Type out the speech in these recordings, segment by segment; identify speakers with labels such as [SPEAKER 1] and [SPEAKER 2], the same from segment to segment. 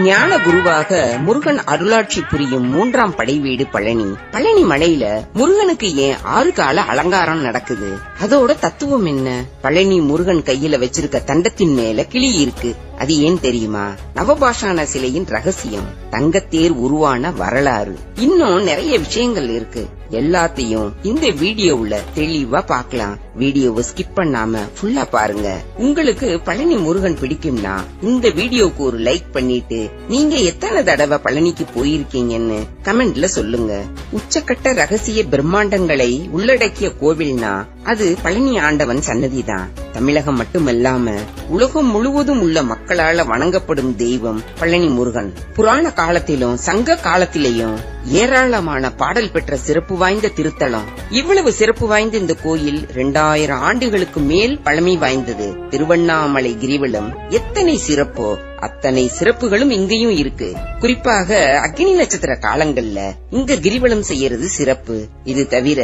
[SPEAKER 1] ஞான குருவாக முருகன் அருளாட்சி புரியும் 3ஆம் படை வீடு பழனி. பழனி மலையில முருகனுக்கு ஏன் 6 கால அலங்காரம் நடக்குது? அதோட தத்துவம் என்ன? பழனி முருகன் கையில வச்சிருக்க தண்டத்தின் மேல கிளி இருக்கு. அது ஏன் தெரியுமா? நவபாஷான சிலையின் ரகசியம், தங்கத்தேர் உருவான வரலாறு, இன்னும் நிறைய விஷயங்கள் இருக்கு. எல்லாத்தையும் இந்த வீடியோவுல தெளிவா பார்க்கலாம். வீடியோவை ஸ்கிப் பண்ணாம ஃபுல்லா பாருங்க. உங்களுக்கு பழனி முருகன் பிடிக்கும்னா இந்த வீடியோக்கு ஒரு லைக் பண்ணிட்டு நீங்க எத்தனை தடவை பழனிக்கு போயிருக்கீங்கன்னு கமெண்ட்ல சொல்லுங்க. உச்சக்கட்ட ரகசிய பிரம்மாண்டங்களை உள்ளடக்கிய கோவில்னா அது பழனி ஆண்டவன் சன்னதிதான். தமிழகம் மட்டுமல்லாம உலகம் முழுவதும் உள்ள மக்களால வணங்கப்படும் தெய்வம் பழனி முருகன். புராண காலத்திலும் சங்க காலத்திலேயும் ஏராளமான பாடல் பெற்ற சிறப்பு வாய்ந்த திருத்தலம். இவ்வளவு சிறப்பு வாய்ந்த இந்த கோயில் 2000 ஆண்டுகளுக்கு மேல் பழமை வாய்ந்தது. திருவண்ணாமலை கிரிவலம் எத்தனை சிறப்போ அத்தனை சிறப்புகளும் இங்கேயும் இருக்கு. குறிப்பாக அக்னி நட்சத்திர காலங்கள்ல இங்க கிரிவலம் செய்யறது சிறப்பு. இது தவிர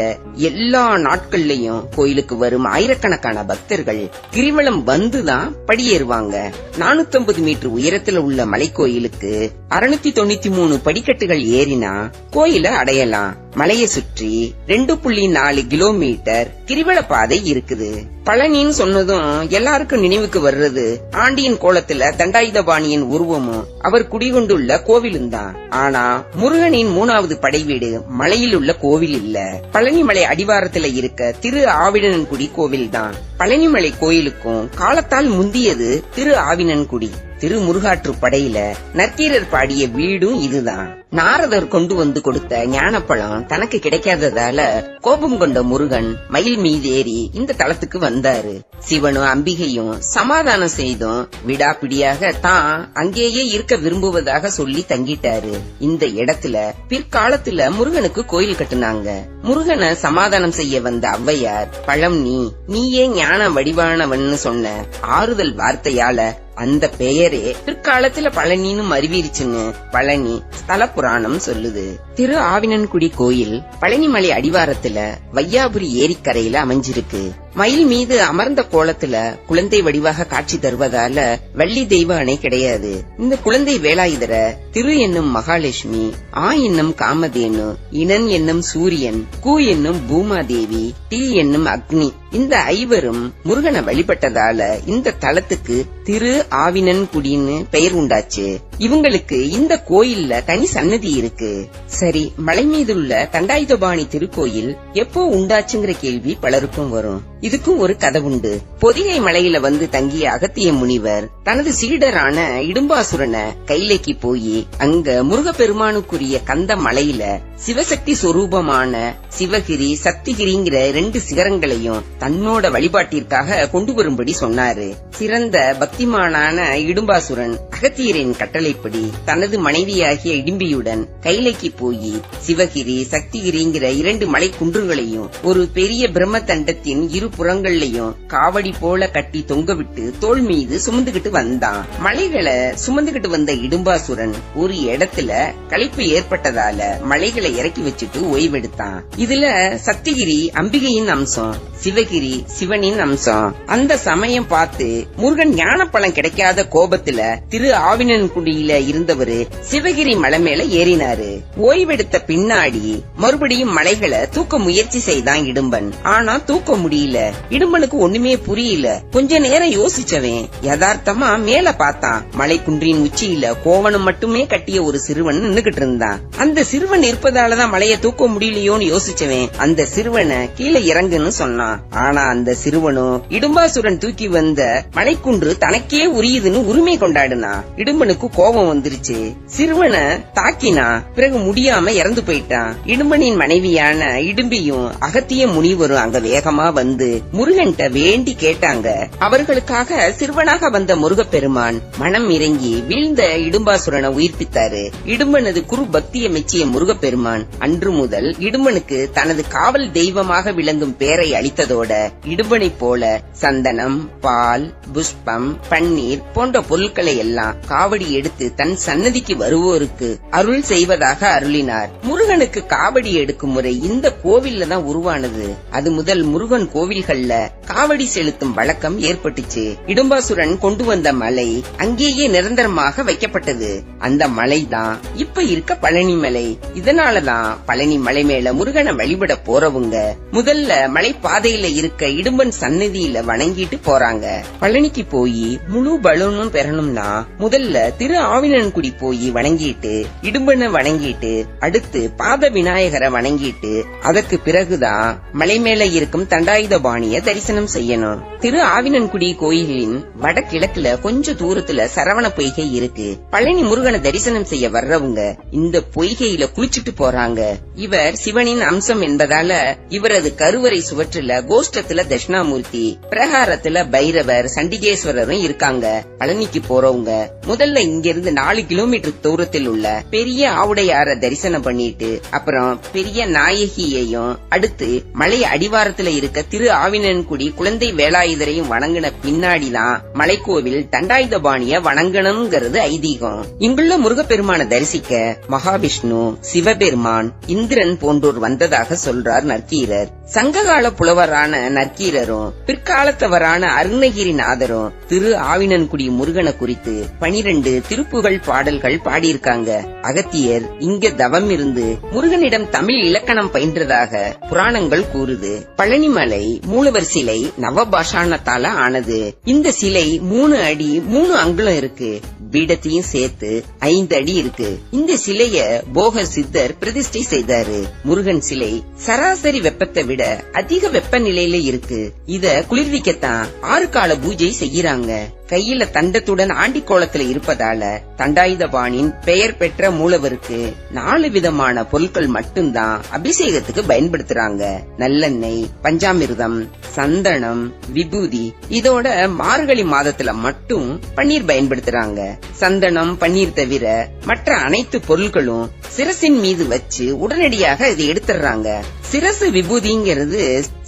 [SPEAKER 1] எல்லா நாட்கள்லயும் கோயிலுக்கு வரும் ஆயிரக்கணக்கான பக்தர்கள் கிரிவலம் வந்துதான் படியேறுவாங்க. 450 மீட்டர் உயரத்துல உள்ள மலை கோயிலுக்கு 693 படிக்கட்டுகள் ஏறினா கோயில அடையலாம். மலையை சுற்றி 2.4 கிலோமீட்டர் கிரிவல பாதை இருக்குது. பழனின்னு சொன்னதும் எல்லாருக்கும் நினைவுக்கு வர்றது ஆண்டியின் கோலத்துல தண்டாயுதபாணியின் உருவமும் அவர் குடிகொண்டுள்ள கோவிலும் தான். ஆனா முருகனின் 3வது படை வீடு மலையில் உள்ள கோவில் இல்ல, பழனிமலை அடிவாரத்துல இருக்க திரு ஆவினன்குடி கோவில் தான். பழனிமலை கோயிலுக்கும் காலத்தால் முந்தியது திரு ஆவினன்குடி. திரு முருகாற்று படையில நக்கீரர் பாடிய வீடும் இதுதான். நாரதர் கொண்டு வந்து கொடுத்த ஞானப்பழம் தனக்கு கிடைக்காததால கோபம் கொண்ட முருகன் மயில் மீது ஏறி இந்த தலத்துக்கு வந்தாரு. சிவனும் அம்பிகையும் சமாதானம் செய்தும் விடாப்பிடியாக தான் அங்கேயே இருக்க விரும்புவதாக சொல்லி தங்கிட்டாரு. இந்த இடத்துல பிற்காலத்துல முருகனுக்கு கோயில் கட்டுனாங்க. முருகனை சமாதானம் செய்ய வந்த ஔவையார், பழம் நீயே ஞான வடிவானவன்னு சொன்ன ஆறுதல் வார்த்தையால அந்த பெயரே பிற்காலத்துல பழனின்னு மருவிருச்சுன்னு பழனி ஸ்தல புராணம் சொல்லுது. திரு ஆவினன்குடி கோயில் பழனிமலை அடிவாரத்துல வையாபுரி ஏரிக்கரையில அமைஞ்சிருக்கு. மயில் மீது அமர்ந்த கோலத்துல குழந்தை வடிவாக காட்சி தருவதால வள்ளி தெய்வ அணை கிடையாது. இந்த குழந்தை வேலாயுதர திரு என்னும் மகாலட்சுமி, ஆ என்னும் காமதேனு, இனன் என்னும் சூரியன், கூ என்னும் பூமாதேவி, டி என்னும் அக்னி, இந்த 5வரும் முருகனை வழிபட்டதால இந்த தலத்துக்கு திரு ஆவினன்குடின்னு பெயர் உண்டாச்சு. இவங்களுக்கு இந்த கோயில்ல தனி சன்னதி இருக்கு. சரி, மலை மீதுள்ள தண்டாயுதபாணி திருக்கோயில் எப்போ உண்டாச்சுங்கிற கேள்வி பலருக்கும் வரும். இதுக்கும் ஒரு கதை உண்டு. பொதிகை மலையில வந்து தங்கிய அகத்திய முனிவர் தனது சீடரான இடும்பாசுரனை கைலைக்கு போய் அங்க முருகப்பெருமானுக்குரிய கந்த மலையில சிவசக்தி சொரூபமான சிவகிரி சக்திகிரிங்கிற 2 சிகரங்களையும் தன்னோட வழிபாட்டிற்காக கொண்டு வரும்படி சொன்னாரு. சிறந்த பக்திமானான இடும்பாசுரன் அகத்தியரின் கட்டளைப்படி தனது மனைவியாகிய இடிம்பியுடன் கைலைக்கு போய் சிவகிரி சக்திகிரிங்கிற 2 மலை குன்றுகளையும் ஒரு பெரிய பிரம்ம தண்டத்தின் 2 புறங்கள்லயும் காவடி போல கட்டி தொங்கவிட்டு தோள் மீது சுமந்துகிட்டு வந்தான். மலைகளை சுமந்துகிட்டு வந்த இடும்பாசுரன் ஒரு இடத்துல களைப்பு ஏற்பட்டதால மலைகளை இறக்கி வச்சுட்டு ஓய்வெடுத்தான். இதுல சக்திகிரி அம்பிகையின் அம்சம், சிவகிரி சிவனின் அம்சம். அந்த சமயம் பார்த்து முருகன் ஞானப்பழம் கிடைக்காத கோபத்துல திரு ஆவினன்குடியில இருந்தவரு சிவகிரி மலை மேல ஏறினாரு. ஓய்வெடுத்த பின்னாடி மறுபடியும் மலைகளை தூக்க முயற்சி செய்தான் இடும்பன். ஆனா தூக்க முடியல. இடும்பனுக்கு ஒண்ணுமே புரியல. கொஞ்ச நேரம் யோசிச்சவன் யதார்த்தமா மேல பார்த்தான். மலை குன்றின் உச்சியில கோவணம் மட்டுமே கட்டிய ஒரு சிறுவன் நின்னுகிட்டு இருந்தான். அந்த சிறுவன் இருப்பதாலதான் மலைய தூக்க முடியலையோன்னு யோசிச்சவன் அந்த சிறுவனை கீழே இறங்குன்னு சொன்னான். ஆனா அந்த சிறுவனும் இடும்பாசுரன் தூக்கி வந்த மலைக்குன்று தனக்கே உரியுதுன்னு உரிமை கொண்டாடுனா. இடும்பனுக்கு கோபம் வந்துருச்சு. சிறுவனை தாக்கினா. பிறகு முடியாம இறந்து போயிட்டான். இடும்பனின் மனைவியான இடும்பியும் அகத்திய முனிவரும் அங்க வேகமா வந்து முருகன்ட்ட வேண்டி கேட்டாங்க. அவர்களுக்காக சிறுவனாக வந்த முருகப்பெருமான் மனம் இறங்கி வீழ்ந்த இடும்பாசுரனை உயிர்ப்பித்தாரு. இடும்பனது குரு பக்தியை மெச்சிய முருகப்பெருமான் அன்று முதல் இடும்பனுக்கு தனது காவல் தெய்வமாக விளங்கும் பெயரை அளித்ததோட இடும்பனை போல சந்தனம், பால், புஷ்பம், பன்னீர் போன்ற பொருட்களை எல்லாம் காவடி எடுத்து அழைத்து தன் சன்னதிக்கு வருவோருக்கு அருள் செய்வதாக அருளினார். முருகனுக்கு காவடி எடுக்கும் முறை இந்த கோவில்ல தான் உருவானது. அது முதல் முருகன் கோவில்கள்ல காவடி செலுத்தும் வழக்கம் ஏற்பட்டுச்சு. இடும்பாசுரன் கொண்டு வந்த மலை அங்கேயே நிரந்தரமாக வைக்கப்பட்டது. அந்த மலை தான் இப்ப இருக்க பழனி மலை. இதனாலதான் பழனி மலை மேல முருகனை வழிபட போறவங்க முதல்ல மலை பாதையில இருக்க இடும்பன் சன்னதியில வணங்கிட்டு போறாங்க. பழனிக்கு போய் முழு பலனும் பெறணும்னா முதல்ல திரு ஆவினன்குடி போய் வணங்கிட்டு இடும்பனை வணங்கிட்டு அடுத்து பாத விநாயகரை வணங்கிட்டு அதற்கு பிறகுதான் மலை மேல இருக்கும் தண்டாயுதபாணிய தரிசனம் செய்யணும். திரு ஆவினன்குடி கோயிலின் வடகிழக்குல கொஞ்ச தூரத்துல சரவண பொய்கை இருக்கு. பழனி முருகனை தரிசனம் செய்ய வர்றவங்க இந்த பொய்கையில குளிச்சுட்டு போறாங்க. இவர் சிவனின் அம்சம் என்பதால இவரது கருவறை சுவற்றுல கோஷ்டத்துல தட்சிணாமூர்த்தி, பிரகாரத்துல பைரவர், சண்டிகேஸ்வரரும் இருக்காங்க. பழனிக்கு போறவங்க முதல்ல இங்கிருந்து 4 கிலோமீட்டர் தூரத்தில் உள்ள பெரிய ஆவுடையார தரிசனம் பண்ணிட்டு அப்புறம் பெரிய நாயகியையும் அடுத்து மலை அடிவாரத்துல இருக்க திரு ஆவினன்குடி குழந்தை வேலாயுதரையும் வணங்கின பின்னாடிதான் மலைக்கோவில் தண்டாயுதபாணிய வணங்கணுங்கிறது ஐதீகம். இங்குள்ள முருகப்பெருமான தரிசிக்க மகாவிஷ்ணு, சிவபெருமான், இந்திரன் போன்றோர் வந்ததாக சொல்றார் நற்கீரர். சங்ககால புலவரான நற்கீரரும் பிற்காலத்தவரான அருணகிரிநாதரும் திரு ஆவினன்குடி முருகனை குறித்து 12 திருப்புகழ் பாடல்கள் பாடியிருக்காங்க. அகத்தியர் இங்க தவம் இருந்து முருகனிடம் தமிழ் இலக்கணம் பயின்றதாக புராணங்கள் கூறுது. பழனிமலை மூலவர் சிலை நவபாஷாணத்தால ஆனது. இந்த சிலை 3 அடி 3 அங்குலம் இருக்கு. பீடத்தையும் சேர்த்து 5 அடி இருக்கு. இந்த சிலைய போகர் சித்தர் பிரதிஷ்டை செய்தாரு. முருகன் சிலை சராசரி வெப்பத்தை விட அதிக வெப்பநிலையில இருக்கு. இத குளிர்விக்கத்தான் 6 கால பூஜை செய்யறாங்க. கையில தண்டத்துடன் ஆண்டி கோலத்துல இருப்பதால தண்டாயுதபாணின் பெயர் பெற்ற மூலவருக்கு 4 விதமான பொருட்கள் மட்டும்தான் அபிஷேகத்துக்கு பயன்படுத்துறாங்க. நல்லெண்ணெய், பஞ்சாமிர்தம், சந்தனம், விபூதி. இதோட மார்கழி மாதத்துல மட்டும் பன்னீர் பயன்படுத்துறாங்க. சந்தனம், பன்னீர் தவிர மற்ற அனைத்து பொருட்களும் சிரசின் மீது வச்சு உடனடியாக இதை எடுத்துறாங்க. சிரசு விபூதிங்கிறது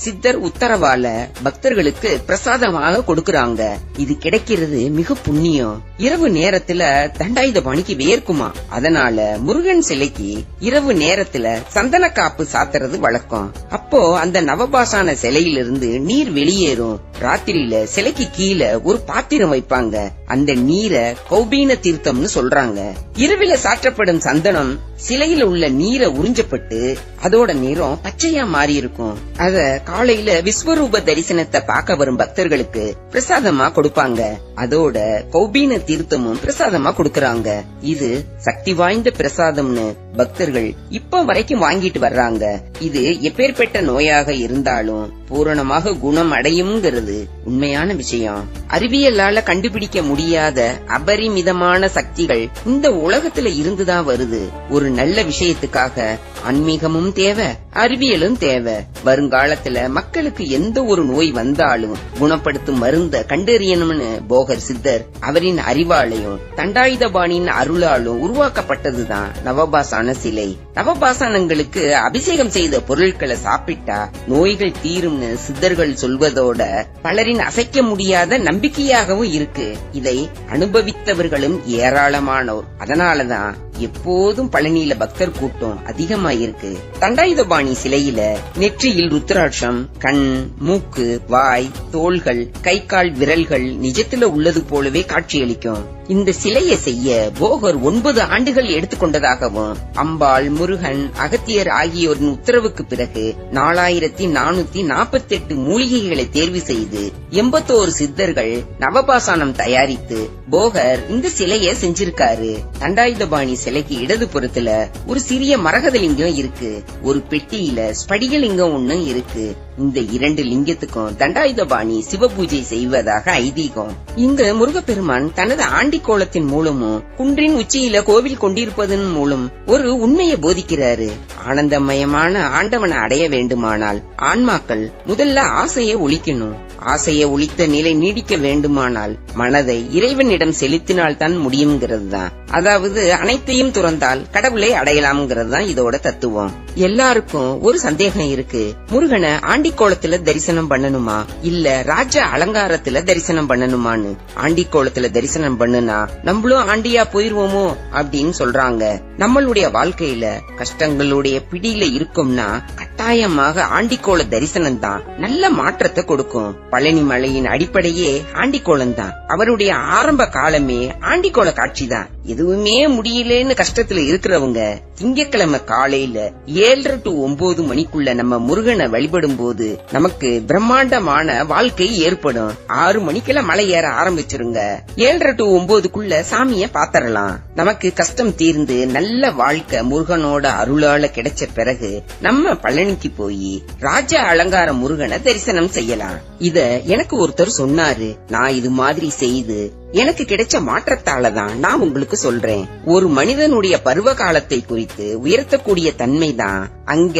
[SPEAKER 1] சித்தர் உத்தரவால பக்தர்களுக்கு பிரசாதமாக கொடுக்கறாங்க. இது கிடைக்கிறது மிக புண்ணியம். இரவு நேரத்துல தண்டாயுதபாணிக்கு வேர்க்குமா, அதனால முருகன் சிலைக்கு இரவு நேரத்துல சந்தன காப்பு சாத்துறது வழக்கம். அப்போ அந்த நவபாசான சிலையிலிருந்து நீர் வெளியேறும். ராத்திரியில சிலைக்கு கீழே ஒரு பாத்திரம் வைப்பாங்க. அந்த நீரை கௌபீன தீர்த்தம்னு சொல்றாங்க. இரவில சாற்றப்படும் சந்தனம் சிலையில உள்ள நீரை உறிஞ்சப்பட்டு அதோட நிறம் பச்சையா மாறி இருக்கும். அத காலையில விஸ்வரூப தரிசனத்தை பார்க்க வரும் பக்தர்களுக்கு பிரசாதமா கொடுப்பாங்க. அதோட கௌபீன தீர்த்தமும் பிரசாதமா கொடுக்கறாங்க. இது சக்தி வாய்ந்த பிரசாதம்னு பக்தர்கள் இப்ப வரைக்கும் வாங்கிட்டு வர்றாங்க. இது எப்பேற்பட்ட நோயாக இருந்தாலும் பூரணமாக குணம் அடையும்ங்கிறது உண்மையான விஷயம். அறிவியலால கண்டுபிடிக்க முடியாத அபரிமிதமான சக்திகள் இந்த உலகத்துல இருந்துதான் வருது. ஒரு நல்ல விஷயத்துக்காக ஆன்மீகமும் தேவை, அறிவியலும் தேவை. வருங்காலத்துல மக்களுக்கு எந்த ஒரு நோய் வந்தாலும் குணப்படுத்தும் மருந்த கண்டறியணும்னு போகர் சித்தர் அவரின் அறிவாலையும் தண்டாயுதபாணியின் அருளாலும் உருவாக்கப்பட்டதுதான் நவபாசான சிலை. நவபாசானங்களுக்கு அபிஷேகம் செய்த பொருட்களை சாப்பிட்டா நோய்கள் தீரும்னு சித்தர்கள் சொல்வதோட பலரின் அசைக்க முடியாத நம்பிக்கையாகவும் இருக்கு. இதை அனுபவித்தவர்களும் ஏராளமானோர். அதனாலதான் எப்போதும் பழனியில பக்தர் கூட்டம் அதிகமா இருக்கு. தண்டாயுதபாணி சிலையில நெற்றியில் ருத்ராட்சம், கண், மூக்கு, வாய், தோள்கள், கை கால் விரல்கள் நிஜத்துல உள்ளது போலவே காட்சியளிக்கும். இந்த சிலையை செய்ய போகர் 9 ஆண்டுகள் எடுத்துக்கொண்டதாகவும் அம்பாள், முருகன், அகத்தியர் ஆகியோரின் உத்தரவுக்கு பிறகு 4448 மூலிகைகளை தேர்வு செய்து 81 சித்தர்கள் நவபாசானம் தயாரித்து போகர் இந்த சிலையை செஞ்சிருக்காரு. தண்டாயுதபாணி சிலைக்கு இடது புறத்துல ஒரு சிறிய மரகதலிங்கம் இருக்கு. ஒரு பெட்டியில ஸ்படிகலிங்கம் ஒண்ணு இருக்கு. இந்த 2 லிங்கத்துக்கும் தண்டாயுதபாணி சிவபூஜை செய்வதாக ஐதீகம். இங்கு முருகப்பெருமான் தனது ஆண்டி கோலத்தின் மூலமும் குன்றின் உச்சியில கோவில் கொண்டிருப்பதன் மூலம் ஒரு உண்மையை போதிக்கிறாரு. ஆனந்தமயமான ஆண்டவனை அடைய வேண்டுமானால் ஆன்மாக்கள் முதல்ல ஆசையை ஒழிக்கணும். ஆசையை ஒழித்த நிலை நீடிக்க வேண்டுமானால் மனதை இறைவனிடம் செலுத்தினால் தான் முடியுங்கிறது தான். அதாவது அனைத்தையும் துறந்தால் கடவுளை அடையலாம்ங்கிறது தான் இதோட தத்துவம். எல்லாருக்கும் ஒரு சந்தேகம் இருக்கு. முருகனை ஆண்டிக்கோலத்துல தரிசனம் பண்ணணுமா இல்ல ராஜ அலங்காரத்துல தரிசனம் பண்ணணுமான்னு. ஆண்டிக்கோலத்துல தரிசனம் பண்ணுனா நம்மளும் ஆண்டியா போயிருவோமோ அப்படின்னு சொல்றாங்க. நம்மளுடைய வாழ்க்கையில கஷ்டங்களுடைய பிடியில இருக்கும்னா கட்டாயமாக ஆண்டிக்கோல தரிசனம் தான் நல்ல மாற்றத்தை கொடுக்கும். பழனி மலையின் அடிப்படையே ஆண்டிக்கோலம் தான். அவருடைய ஆரம்ப காலமே ஆண்டிக்கோல காட்சி தான். எதுவுமே முடியலன்னு கஷ்டத்துல இருக்கிறவங்க திங்கட்கிழமை காலையில 7:30 to 9 மணிக்குள்ள நம்ம முருகனை வழிபடும் போது நமக்கு பிரம்மாண்டமான வாழ்க்கை ஏற்படும். 6 மணிக்கெல்லாம் மலை ஏற ஆரம்பிச்சிருங்க. 7:30 to 9க்குள்ள சாமிய பாத்தரலாம். நமக்கு கஷ்டம் தீர்ந்து நல்ல வாழ்க்கை முருகனோட அருளால கிடைச்ச பிறகு நம்ம பழனிக்கு போய் ராஜ அலங்கார முருகனை தரிசனம் செய்யலாம். இத எனக்கு ஒருத்தர் சொன்னாரு. நான் இது மாதிரி செய்து எனக்கு கிடைச்ச மாற்றத்தாலதான் நான் உங்களுக்கு சொல்றேன். ஒரு மனிதனுடைய பருவ காலத்தை குறித்து உயர்த்தக்கூடிய தன்மைதான் அங்க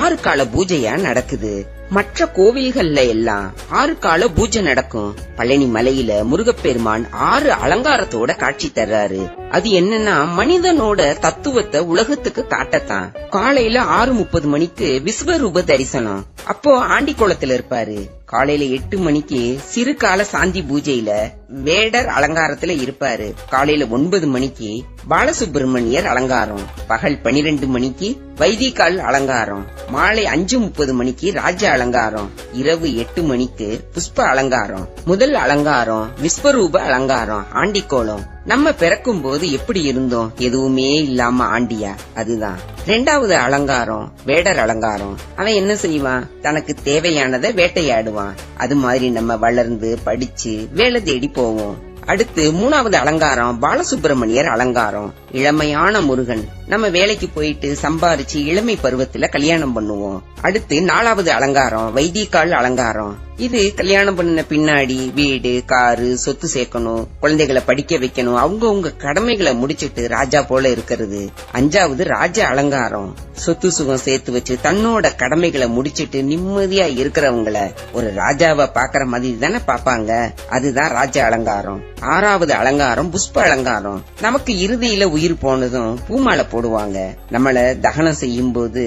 [SPEAKER 1] 6 கால பூஜையா நடக்குது. மற்ற கோவில்கள்ல எல்லாம் 6 கால பூஜை நடக்கும். பழனி மலையில முருகப்பெருமான் 6 அலங்காரத்தோட காட்சி தர்றாரு. அது என்னன்னா மனிதனோட தத்துவத்தை உலகத்துக்கு காட்டத்தான். காலையில 6:30 மணிக்கு விஸ்வரூப தரிசனம். அப்போ ஆண்டிக்கோலத்துல இருப்பாரு. காலையில 8 மணிக்கு சிறு கால சாந்தி பூஜையில வேடர் அலங்காரத்துல இருப்பாரு. காலையில 9 மணிக்கு பாலசுப்பிரமணியர் அலங்காரம். பகல் 12 மணிக்கு வைதிகால் அலங்காரம். மாலை 5:30 மணிக்கு ராஜ அலங்காரம். இரவு 8 மணிக்கு புஷ்ப அலங்காரம். முதல் அலங்காரம் விஸ்வரூப அலங்காரம் ஆண்டிக்கோலம். நம்ம பிறக்கும் போது எப்படி இருந்தோம்? எதுவுமே இல்லாம ஆண்டியா, அதுதான். 2வது அலங்காரம் வேடர் அலங்காரம். அவன் என்ன செய்வான்? தனக்கு தேவையானதை வேட்டையாடுவான். அது மாதிரி நம்ம வளர்ந்து படிச்சு வேலை தேடி போவோம். அடுத்து 3வது அலங்காரம் பாலசுப்பிரமணியர் அலங்காரம். இளமையான முருகன். நம்ம வேலைக்கு போயிட்டு சம்பாரிச்சு இளமை பருவத்துல கல்யாணம் பண்ணுவோம். அடுத்து 4வது அலங்காரம் வைதிகால் அலங்காரம். இது கல்யாணம் பண்ண பின்னாடி வீடு காரு சொத்து சேர்க்கணும், குழந்தைகளை படிக்க வைக்கணும், அவங்க கடமைகளை முடிச்சிட்டு ராஜா போல இருக்கிறது. 5வது ராஜ அலங்காரம். சொத்து சுகம் சேர்த்து வச்சு தன்னோட கடமைகளை முடிச்சிட்டு நிம்மதியா இருக்கிறவங்கள ஒரு ராஜாவை பாக்குற மாதிரி தானே பாப்பாங்க. அதுதான் ராஜ அலங்காரம். 6வது அலங்காரம் புஷ்ப அலங்காரம். நமக்கு இறுதியில உயிர் போனதும் பூமாலை போடுவாங்க. நம்மள தகனம் செய்யும் போது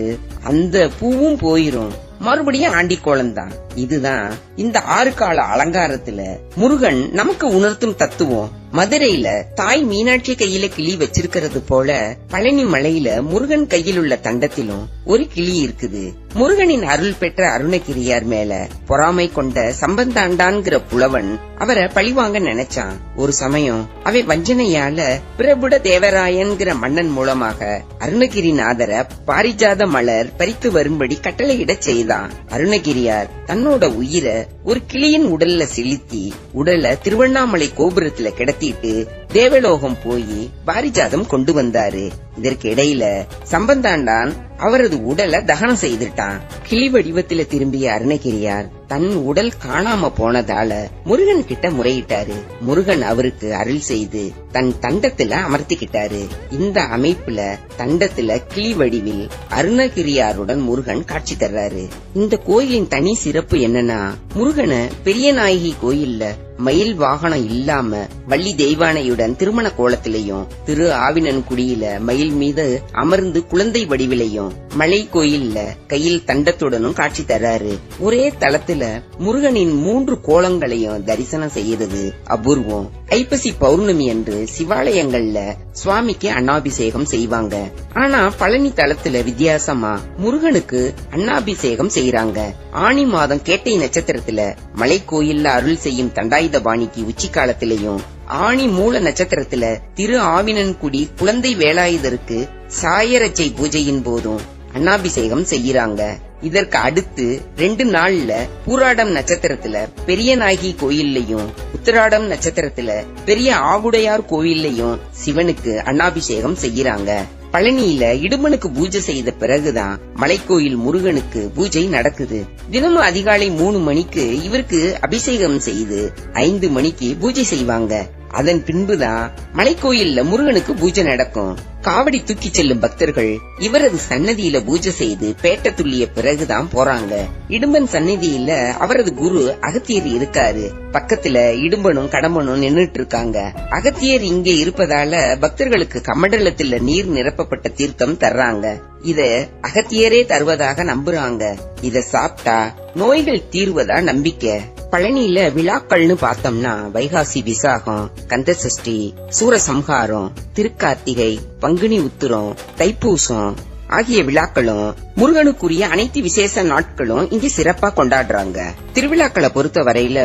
[SPEAKER 1] அந்த பூவும் போயிரும். மறுபடியும் ஆண்டிக்கோலம் தான். இதுதான் இந்த 6 கால அலங்காரத்துல முருகன் நமக்கு உணர்த்தும் தத்துவம். மதுரையில தாய் மீனாட்சி கையில கிளி வச்சிருக்கிறது போல பழனி மலையில முருகன் கையில் உள்ள தண்டத்திலும் ஒரு கிளி இருக்குது. முருகனின் அருள் பெற்ற அருணகிரியார் மேல பொறாமை கொண்ட சம்பந்தாண்டான்கிற புலவன் அவரை பழிவாங்க நினைச்சான். ஒரு சமயம் அவன் வஞ்சனையால பிரபுட தேவராயன்கிற மன்னன் மூலமாக அருணகிரிநாதர பாரிஜாத மலர் பறித்து வரும்படி கட்டளையிட செய்தான். அருணகிரியார் தன்னோட உயிரை ஒரு கிளியின் உடல்ல செலுத்தி உடலை திருவண்ணாமலை கோபுரத்துல கிடத்திட்டு தேவலோகம் போய் பாரிஜாதம் கொண்டு வந்தாரு. இதற்கு இடையில சம்பந்தாண்டான் அவரது உடலை தகனம் செய்துட்டான். கிளி வடிவத்தில திரும்பிய அருணகிரியார் தன் உடல் காணாம போனதால முருகன் கிட்ட முறையிட்டாரு. முருகன் அவருக்கு அருள் செய்து தன் தண்டத்துல அமர்த்திக்கிட்டாரு. இந்த அமைப்புல தண்டத்துல கிளி வடிவில் அருணகிரியாருடன் முருகன் காட்சி தர்றாரு. இந்த கோயிலின் தனி சிறப்பு என்னன்னா முருகனை பெரிய நாயகி கோயில்ல மயில் வாகனம் இல்லாம வள்ளி தெய்வானையுடன் திருமண கோலத்திலையும், திரு ஆவினன்குடியில மயில் மீது அமர்ந்து குழந்தை வடிவிலையும், மலை கோயில்ல கையில் தண்டத்துடனும் காட்சி தர்றாரு. ஒரே தளத்துல முருகனின் 3 கோலங்களையும் தரிசனம் செய்யறது அபூர்வம். ஐப்பசி பௌர்ணமி அன்று சிவாலயங்கள்ல சுவாமிக்கு அன்னாபிஷேகம் செய்வாங்க. ஆனா பழனி தளத்துல வித்தியாசமா முருகனுக்கு அன்னாபிஷேகம் செய்யறாங்க. ஆனி மாதம் கேட்டை நட்சத்திரத்துல மலை கோயில்ல அருள் செய்யும் தண்டாயுதபாணிக்கு உச்சி காலத்திலையும், ஆணி மூல நட்சத்திரத்துல திரு ஆவினன்குடி குழந்தை வேலாயுதருக்கு சாயரச்சை பூஜையின் போதும் அன்னாபிஷேகம் செய்யறாங்க. இதற்கு அடுத்து 2 நாள்ல பூராடம் நட்சத்திரத்துல பெரிய நாயகி கோயில்லையும், உத்திராடம் நட்சத்திரத்துல பெரிய ஆவுடையார் கோயில்லையும் சிவனுக்கு அன்னாபிஷேகம் செய்யறாங்க. பழனியில இடுமனுக்கு பூஜை செய்த பிறகுதான் மலைக்கோயில் முருகனுக்கு பூஜை நடக்குது. தினமும் அதிகாலை 3 மணிக்கு இவருக்கு அபிஷேகம் செய்து 5 மணிக்கு பூஜை செய்வாங்க. அதன் பின்புதான் மலைக்கோயில்ல முருகனுக்கு பூஜை நடக்கும். காவடி தூக்கி செல்லும் பக்தர்கள் இவரது சன்னதியில பூஜை செய்து பேட்ட துள்ளிய பிறகுதான் போறாங்க. இடும்பன் சன்னதியில அவரது குரு அகத்தியர் இருக்காரு. பக்கத்துல இடும்பனும் கடம்பனும் நின்னுட்டு இருக்காங்க. அகத்தியர் இங்கே இருப்பதால பக்தர்களுக்கு கமண்டலத்துல நீர் நிரப்ப நிரப்பப்பட்ட தீர்த்தம் தர்றாங்க. இத அகத்தியரே தருவதாக நம்புறாங்க. இத சாப்பிட்டா நோய்கள் தீர்வதா நம்பிக்கை. பழனியில விழாக்கள்னு பார்த்தோம்னா வைகாசி விசாகம், கந்தசஷ்டி, சூரசம்ஹாரம், திருக்கார்த்திகை, பங்குனி உத்திரம், தைப்பூசம் ஆகிய விழாக்களும் முருகனுக்குரிய அனைத்து விசேஷ நாட்களும் இங்க சிறப்பா கொண்டாடுறாங்க. திருவிழாக்களை பொறுத்த வரையில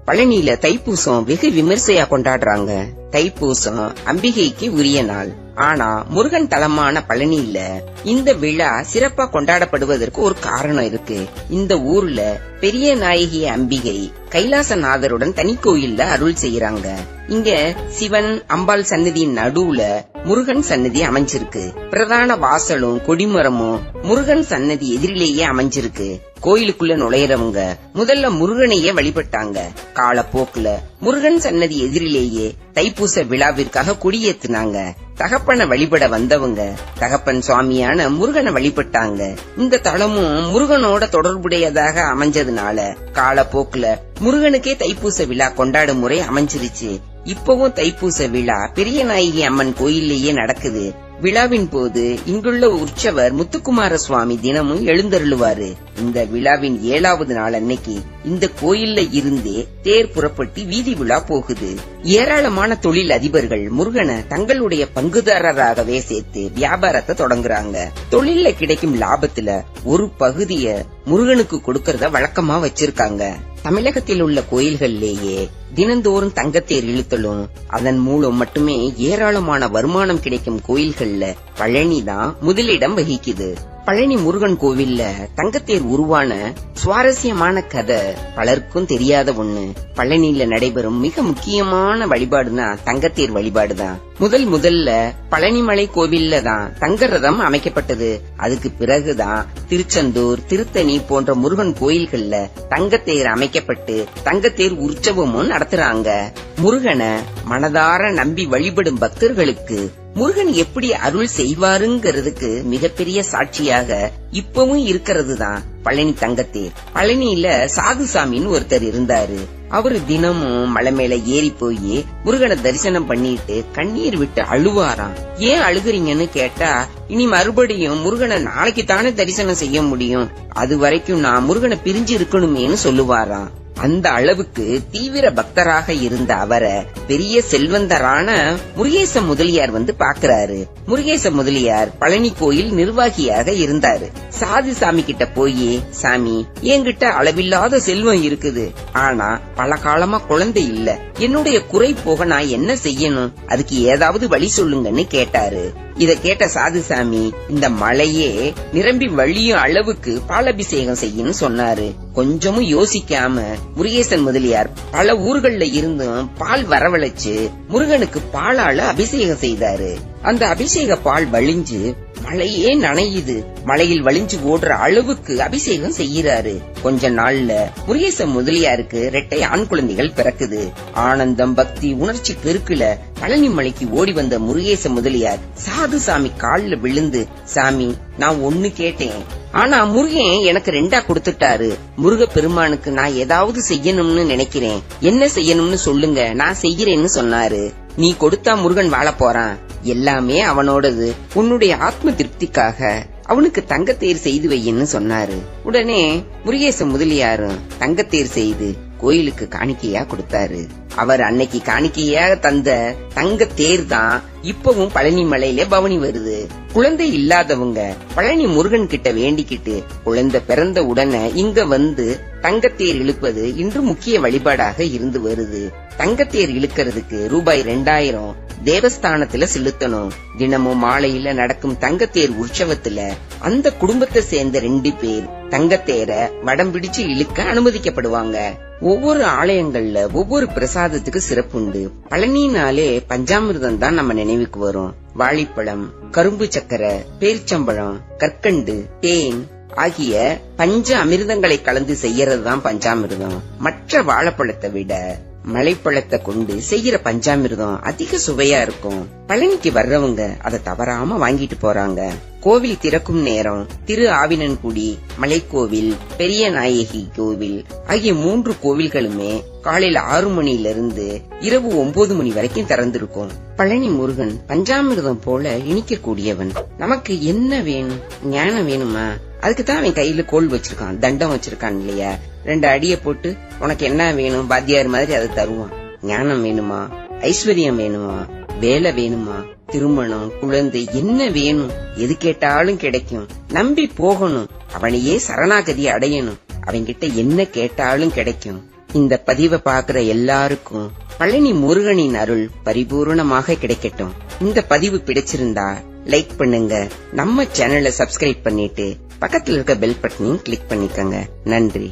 [SPEAKER 1] பழனியில தைப்பூசம் வெகு விமர்சையா கொண்டாடுறாங்க. தைப்பூசம் அம்பிகைக்கு உரிய நாள். ஆனா முருகன் தலமான பழனியில இந்த விழா சிறப்பா கொண்டாடப்படுவதற்கு ஒரு காரணம் இருக்கு. இந்த ஊர்ல பெரிய நாயகி அம்பிகை கைலாசநாதருடன் தனி கோயில்ல அருள் செய்யறாங்க. இங்க சிவன் அம்பாள் சன்னதியின் நடுவுல முருகன் சன்னதி அமைஞ்சிருக்கு. பிரதான வாசலும் கொடிமரமும் முருகன் சன்னதி எதிரிலேயே அமைஞ்சிருக்கு. கோயிலுக்குள்ள நுழையறவங்க முதல்ல முருகனையே வழிபட்டாங்க. காலப்போக்குல முருகன் சன்னதி எதிரிலேயே தைப்பூச விழாவிற்காக கொடியேத்துனாங்க. தகப்பனை வழிபட வந்தவங்க தகப்பன் சுவாமியான முருகனை வழிபட்டாங்க. இந்த தலமும் முருகனோட தொடர்புடையதாக அமைஞ்சதுனால காலப்போக்குல முருகனுக்கே தைப்பூச விழா கொண்டாடும் முறை அமைஞ்சிருச்சு. இப்பவும் தைப்பூச விழா பெரிய நாயகி அம்மன் கோயிலேயே நடக்குது. விழாவின் போது இங்குள்ள உற்சவர் முத்துக்குமார சுவாமி தினமும் எழுந்தருளுவாரு. இந்த விழாவின் 7வது நாள் அன்னைக்கு இந்த கோயில்ல இருந்தே தேர் புறப்பட்டு வீதி விழா போகுது. ஏராளமான தொழில் அதிபர்கள் முருகனை தங்களுடைய பங்குதாரராகவே சேர்த்து வியாபாரத்தை தொடங்குறாங்க. தொழில்ல கிடைக்கும் லாபத்துல ஒரு பகுதிய முருகனுக்கு கொடுக்கறத வழக்கமா வச்சிருக்காங்க. தமிழகத்தில் உள்ள கோயில்கள்லேயே தினந்தோறும் தங்கத்தேர் இழுத்தலும் அதன் மூலம் மட்டுமே ஏராளமான வருமானம் கிடைக்கும் கோயில்கள்ல பழனி தான் முதலிடம் வகிக்குது. பழனி முருகன் கோவில்ல தங்கத்தேர் உருவான சுவாரஸ்யமான கதை பலருக்கும் தெரியாத ஒண்ணு. பழனியில நடைபெறும் மிக முக்கியமான வழிபாடுனா தங்கத்தேர் வழிபாடுதான். முதல்ல பழனிமலை கோவில்ல தான் தங்க ரதம் அமைக்கப்பட்டது. அதுக்கு பிறகுதான் திருச்செந்தூர், திருத்தணி போன்ற முருகன் கோயில்கள்ல தங்கத்தேர் அமைக்கப்பட்டு தங்கத்தேர் உற்சவமும் நடத்துறாங்க. முருகனை மனதார நம்பி வழிபடும் பக்தர்களுக்கு முருகன் எப்படி அருள் செய்வாருங்கிறதுக்கு மிகப்பெரிய சாட்சியாக இப்பவும் இருக்கிறது தான் பழனி தங்கத்தேர். பழனியில சாதுசாமின்னு ஒருத்தர் இருந்தாரு. அவரு தினமும் மலை மேல ஏறி போய் முருகனை தரிசனம் பண்ணிட்டு கண்ணீர் விட்டு அழுவாராம். ஏன் அழுகுறீங்கன்னு கேட்டா, இனி மறுபடியும் முருகனை நாளைக்கு தானே தரிசனம் செய்ய முடியும், அது வரைக்கும் நான் முருகனை பிரிஞ்சு இருக்கணுமேன்னு சொல்லுவாராம். அந்த அளவுக்கு தீவிர பக்தராக இருந்த அவரை பெரிய செல்வந்தரான முருகேச முதலியார் வந்து பாக்குறாரு. முருகேச முதலியார் பழனி கோயில் நிர்வாகியாக இருந்தாரு. சாது சாமி கிட்ட போய், சாமி, என்கிட்ட அளவில்லாத செல்வம் இருக்குது, ஆனா பல காலமா குழந்தை இல்ல, என்னுடைய குறை போக நான் என்ன செய்யணும், அதுக்கு ஏதாவது வழி சொல்லுங்கன்னு கேட்டாரு. இத கேட்ட சாதுசாமி இந்த மலையே நிரம்பி வழியும் அளவுக்கு பாலாபிஷேகம் செய்யன்னு சொன்னாரு. கொஞ்சமும் யோசிக்காம முருகேசன் முதலியார் பல ஊர்கள்ல இருந்தும் பால் வரவழைச்சு முருகனுக்கு பாலால அபிஷேகம் செய்தாரு. அந்த அபிஷேக பால் வழிஞ்சு மலையே நனையுது. மலையில் வழிஞ்சு ஓடுற அளவுக்கு அபிஷேகம் செய்யறாரு. கொஞ்ச நாள்ல முருகேச முதலியாருக்கு 2 ஆண் குழந்தைகள் பிறக்குது. ஆனந்தம், பக்தி, உணர்ச்சி பெருக்குல பழனி மலைக்கு ஓடி வந்த முருகேச முதலியார் சாது சாமி கால்ல விழுந்து, சாமி, நான் ஒண்ணு கேட்டேன், ஆனா முருகன் எனக்கு 2 கொடுத்துட்டாரு. முருக பெருமானுக்கு நான் ஏதாவது செய்யணும்னு நினைக்கிறேன், என்ன செய்யணும்னு சொல்லுங்க, நான் செய்யறேன்னு சொன்னாரு. நீ கொடுத்தா முருகன் வாழ போறான், எல்லாமே அவனோடது, உன்னுடைய ஆத்ம திருப்திக்காக அவனுக்கு தங்கத்தேர் செய்து வையின்னு சொன்னாரு. உடனே முருகேச முதலியாரும் தங்கத்தேர் செய்து கோயிலுக்கு காணிக்கையா கொடுத்தாரு. அவர் அன்னைக்கு காணிக்கையா தந்த தங்க தேர் தான் இப்பவும் பழனி மலையில பவனி வருது. குழந்தை இல்லாதவங்க பழனி முருகன் கிட்ட வேண்டிக்கிட்டு குழந்தை பிறந்த உடனே இங்க வந்து தங்கத்தேர் இழுப்பது இன்று முக்கிய வழிபாடாக இருந்து வருது. தங்கத்தேர் இழுக்கிறதுக்கு ரூபாய் 2000 தேவஸ்தானத்துல செலுத்தணும். தினமும் மாலையில நடக்கும் தங்கத்தேர் உற்சவத்துல அந்த குடும்பத்தை சேர்ந்த 2 பேர் தங்கத்தேர வடம் பிடிச்சு இழுக்க அனுமதிக்கப்படுவாங்க. ஒவ்வொரு ஆலயங்கள்ல ஒவ்வொரு பிரசாதத்துக்கு சிறப்புண்டு. பழனினாலே பஞ்சாமிர்தம் தான் நம்ம நினைவுக்கு வரும். வாழைப்பழம், கரும்பு சக்கரை, பேரிச்சம்பழம், கற்கண்டு, தேன் ஆகிய பஞ்ச அமிர்தங்களை கலந்து செய்யறதுதான் பஞ்சாமிர்தம். மற்ற வாழைப்பழத்தை விட மலைப்பழத்தை கொண்டு செய்யற பஞ்சாமிர்தம் அதிக சுவையா இருக்கும். பழனிக்கு வர்றவங்க அதை தவறாம வாங்கிட்டு போறாங்க. கோவில் திறக்கும் நேரம் திரு ஆவினன்குடி மலைக்கோவில், பெரிய நாயகி கோவில் ஆகிய 3 கோவில்களுமே காலையில 6 மணியிலிருந்து இரவு 9 மணி வரைக்கும் திறந்திருக்கும். பழனி முருகன் பஞ்சாமிர்தம் போல இனிக்க கூடியவன். நமக்கு என்ன வேணும்? ஞானம் வேணுமா? அதுக்குதான் அவன் கையில கோல் வச்சிருக்கான், தண்டம் வச்சிருக்கான் இல்லையா? 2 அடிய போட்டு உனக்கு என்ன வேணும் வாத்தியார் மாதிரி அதை தருவான். ஞானம் வேணுமா? ஐஸ்வர்யம் வேணுமா? வேலை வேணுமா? திருமணம், குழந்தை என்ன வேணும்? எது கேட்டாலும் கிடைக்கும். நம்பி போகணும். அவனையே சரணாகதி அடையணும். அவன்கிட்ட என்ன கேட்டாலும் கிடைக்கும். இந்த பதிவை பாக்குற எல்லாருக்கும் பழனி முருகனின் அருள் பரிபூர்ணமாக கிடைக்கட்டும். இந்த பதிவு பிடிச்சிருந்தா லைக் பண்ணுங்க. நம்ம சேனலை சப்ஸ்கிரைப் பண்ணிட்டு பக்கத்துல இருக்க பெல் பட்டனையும் கிளிக் பண்ணிக்கங்க. நன்றி.